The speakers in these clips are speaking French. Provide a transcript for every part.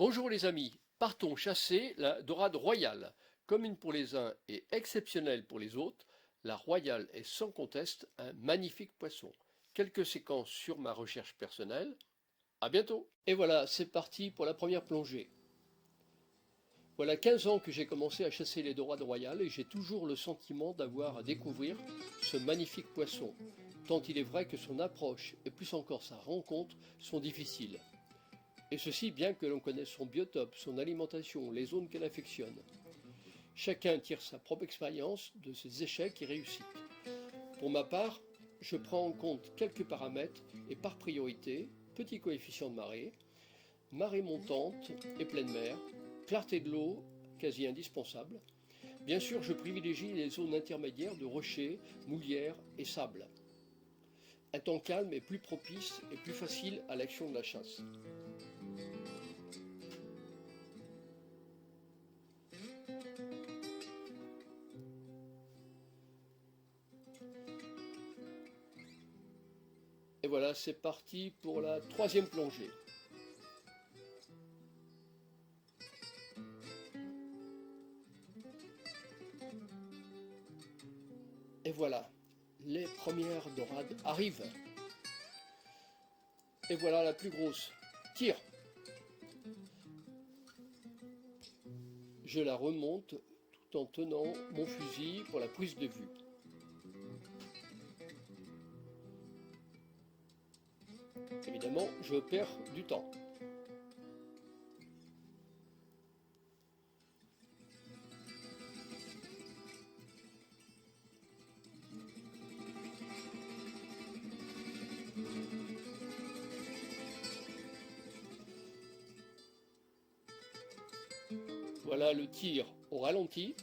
Bonjour les amis, partons chasser la dorade royale. Commune pour les uns et exceptionnelle pour les autres, la royale est sans conteste un magnifique poisson. Quelques séquences sur ma recherche personnelle. À bientôt. Et voilà, c'est parti pour la première plongée. Voilà 15 ans que j'ai commencé à chasser les dorades royales et j'ai toujours le sentiment d'avoir à découvrir ce magnifique poisson, tant il est vrai que son approche et plus encore sa rencontre sont difficiles. Et ceci bien que l'on connaisse son biotope, son alimentation, les zones qu'elle affectionne. Chacun tire sa propre expérience de ses échecs et réussites. Pour ma part, je prends en compte quelques paramètres et par priorité, petit coefficient de marée, marée montante et pleine mer, clarté de l'eau quasi indispensable. Bien sûr, je privilégie les zones intermédiaires de rochers, moulières et sable. Un temps calme est plus propice et plus facile à l'action de la chasse. Et voilà, c'est parti pour la troisième plongée. Et voilà, les premières dorades arrivent. Et voilà la plus grosse. Tire. Je la remonte tout en tenant mon fusil pour la prise de vue. Évidemment, je perds du temps. Voilà le tir au ralenti.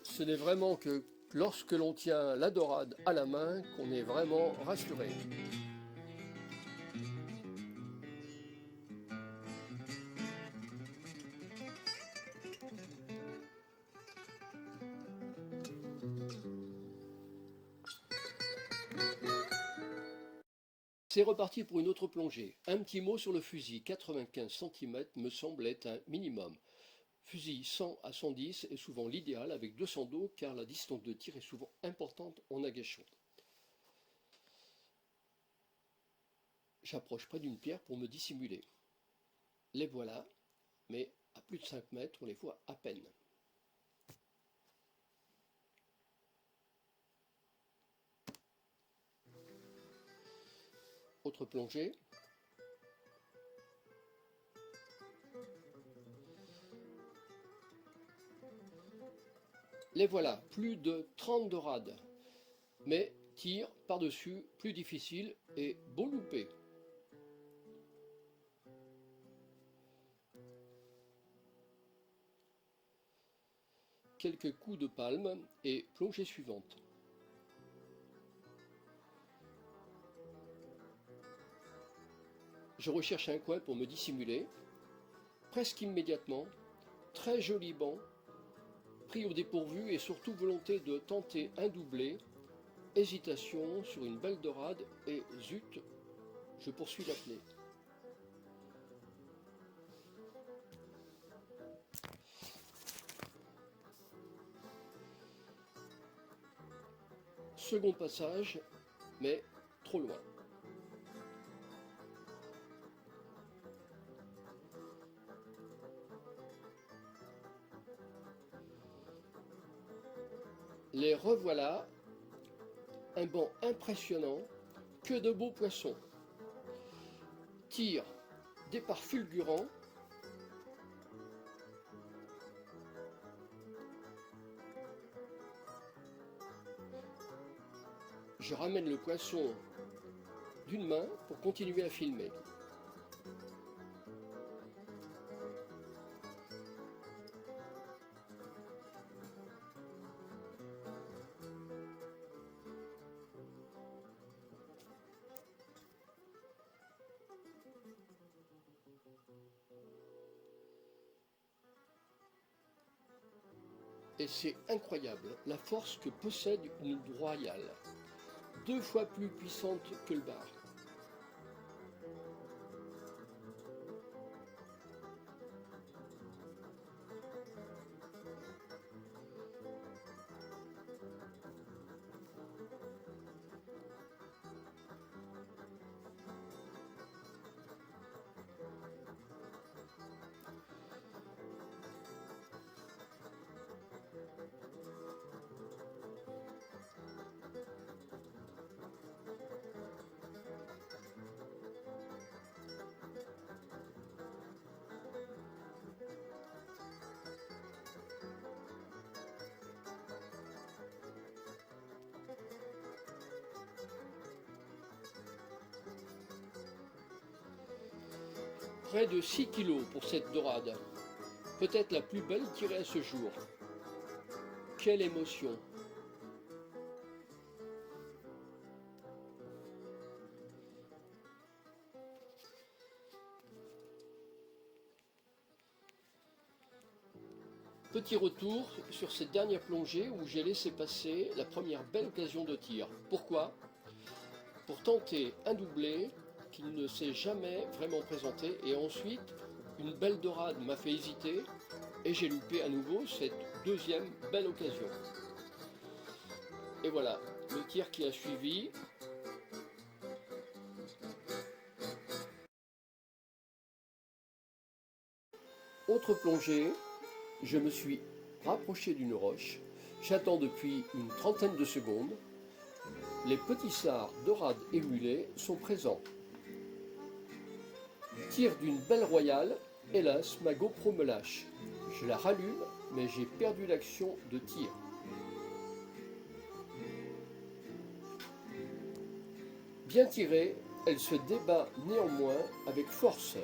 Ce n'est vraiment que lorsque l'on tient la dorade à la main qu'on est vraiment rassuré. C'est reparti pour une autre plongée. Un petit mot sur le fusil. 95 cm me semble être un minimum. Fusil 100 à 110 est souvent l'idéal avec 200 d'eau car la distance de tir est souvent importante en agachant. J'approche près d'une pierre pour me dissimuler. Les voilà, mais à plus de 5 mètres, on les voit à peine. Autre plongée. Les voilà, plus de 30 dorades, mais tir par-dessus, plus difficile et beau loupé. Quelques coups de palme et plongée suivante. Je recherche un coin pour me dissimuler. Presque immédiatement, très joli banc, pris au dépourvu et surtout volonté de tenter un doublé, hésitation sur une belle dorade et zut, je poursuis la plaie. Second passage, mais trop loin. Les revoilà, un banc impressionnant, que de beaux poissons. Tir, départ fulgurant. Je ramène le poisson d'une main pour continuer à filmer. Et c'est incroyable la force que possède une royale, 2 fois plus puissante que le bar. Près de 6 kilos pour cette dorade, peut-être la plus belle tirée à ce jour. Quelle émotion! Petit retour sur cette dernière plongée où j'ai laissé passer la première belle occasion de tir. Pourquoi? Pour tenter un doublé qui ne s'est jamais vraiment présenté, et ensuite une belle dorade m'a fait hésiter et j'ai loupé à nouveau cette deuxième belle occasion. Et voilà, le tir qui a suivi. Autre plongée, je me suis rapproché d'une roche, j'attends depuis une trentaine de secondes. Les petits sards, dorades et mulets sont présents. Tir d'une belle royale, hélas ma GoPro me lâche. Je la rallume, mais j'ai perdu l'action de tir. Bien tirée, elle se débat néanmoins avec force.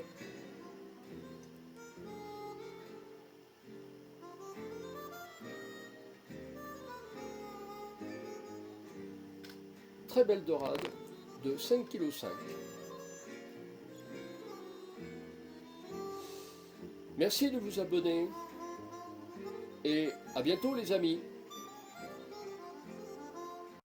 Très belle dorade de 5,5 kg. Merci de vous abonner et à bientôt les amis.